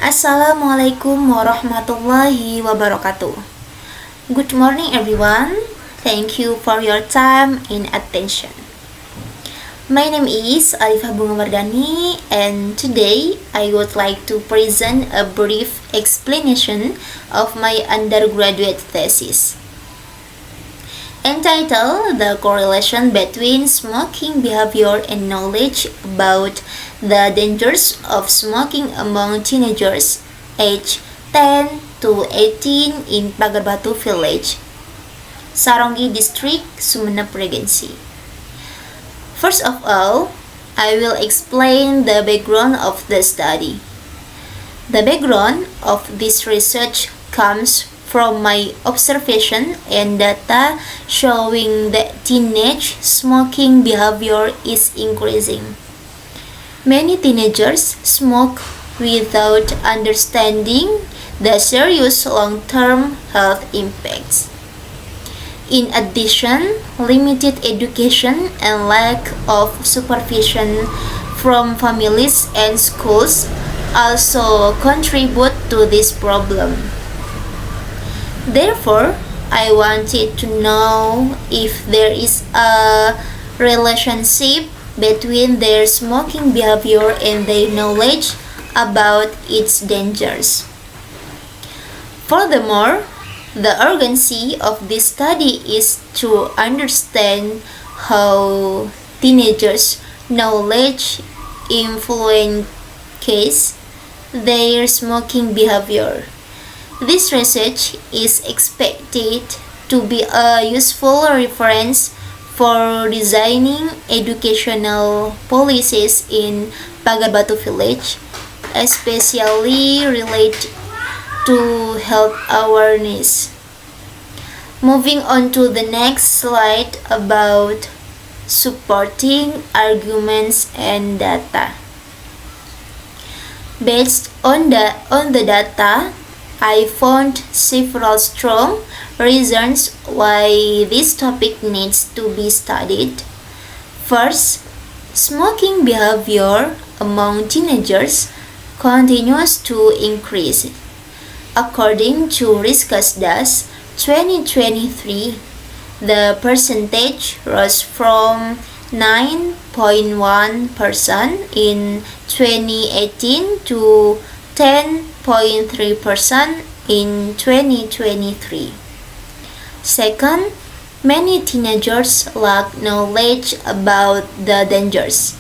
Assalamualaikum warahmatullahi wabarakatuh. Good morning everyone. Thank you for your time and attention. My name is Alifah Bunga Wardani and today I would like to present a brief explanation of my undergraduate thesis entitled The Correlation Between Smoking Behavior and Knowledge About the Dangers of Smoking Among Teenagers aged 10 to 18 in Pagarbatu Village, Sarongi District, Sumeneb Regency. First of all, I will explain the background of the study. The background of this research comes from my observation and data showing that teenage smoking behavior is increasing. Many teenagers smoke without understanding the serious long-term health impacts. In addition, limited education and lack of supervision from families and schools also contribute to this problem. Therefore, I wanted to know if there is a relationship between their smoking behavior and their knowledge about its dangers. Furthermore, the urgency of this study is to understand how teenagers' knowledge influences their smoking behavior. This research is expected to be a useful reference for designing educational policies in Pagarbatu Village, especially related to health awareness. Moving on to the next slide about supporting arguments and data. Based on the data, I found several strong reasons why this topic needs to be studied. First, smoking behavior among teenagers continues to increase. According to Riskas 2023, the percentage rose from 9.1% in 2018 to 10.3% in 2023. Second, many teenagers lack knowledge about the dangers.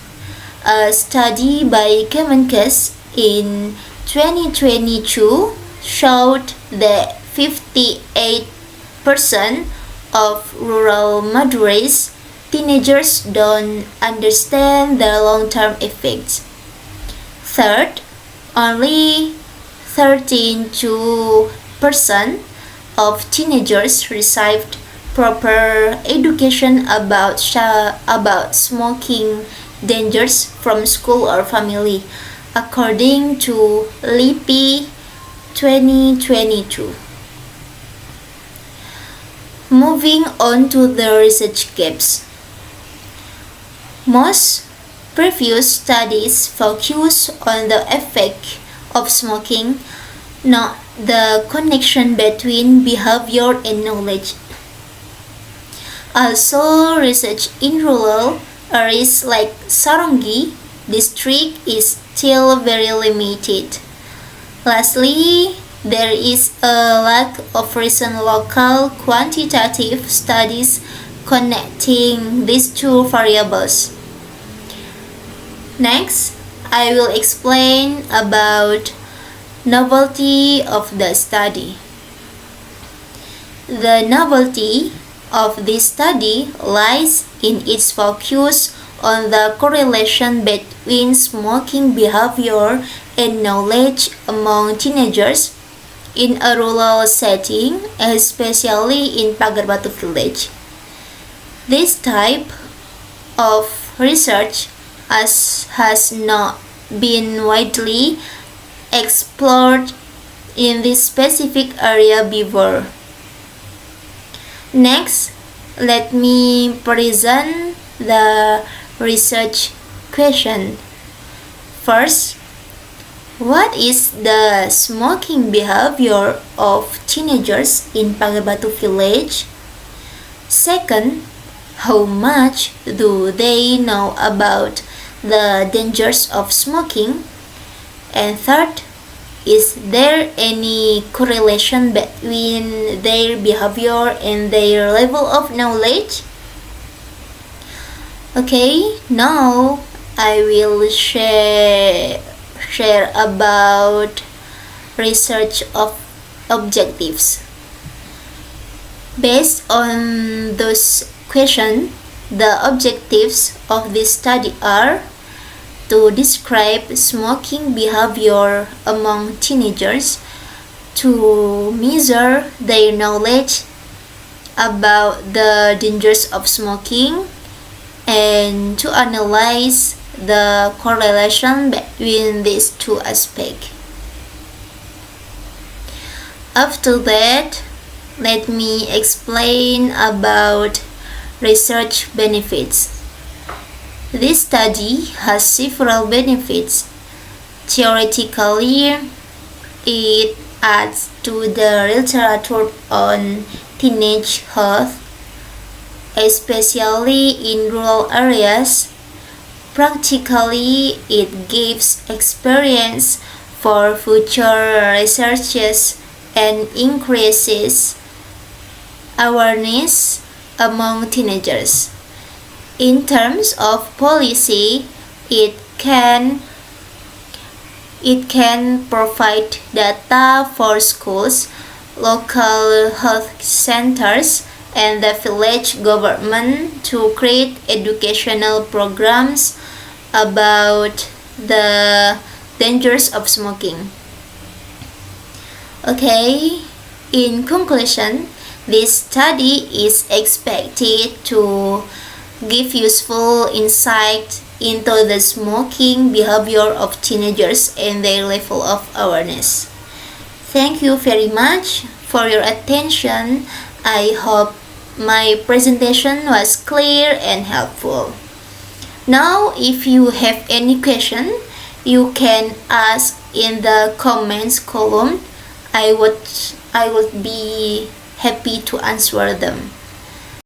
A study by Kemenkes in 2022 showed that 58% of rural Madurais teenagers don't understand the long-term effects. Third, only 13% of teenagers received proper education about smoking dangers from school or family, according to LIPI 2022. Moving on to the research gaps. Most previous studies focus on the effect of smoking, not the connection between behavior and knowledge. Also, research in rural areas like Sarongi district is still very limited. Lastly, there is a lack of recent local quantitative studies connecting these two variables. Next, I will explain about novelty of the study. The novelty of this study lies in its focus on the correlation between smoking behavior and knowledge among teenagers in a rural setting, especially in Pagarbatu Village. This type of research has not been widely explored in this specific area before. Next, let me present the research question. First, What is the smoking behavior of teenagers in Pagarbatu village? Second, how much do they know about the dangers of smoking? And third, is there any correlation between their behavior and their level of knowledge? Okay, now I will share about research of objectives. Based on those questions, the objectives of this study are to describe smoking behavior among teenagers, to measure their knowledge about the dangers of smoking, and to analyze the correlation between these two aspects. After that, let me explain about research benefits. This study has several benefits. Theoretically, it adds to the literature on teenage health, especially in rural areas. Practically, it gives experience for future researches and increases awareness among teenagers. In terms of policy, it can provide data for schools, local health centers, and the village government to create educational programs about the dangers of smoking. Okay, in conclusion, this study is expected to give useful insight into the smoking behavior of teenagers and their level of awareness. Thank you very much for your attention. I hope my presentation was clear and helpful. Now, if you have any question, you can ask in the comments column. I would be happy to answer them.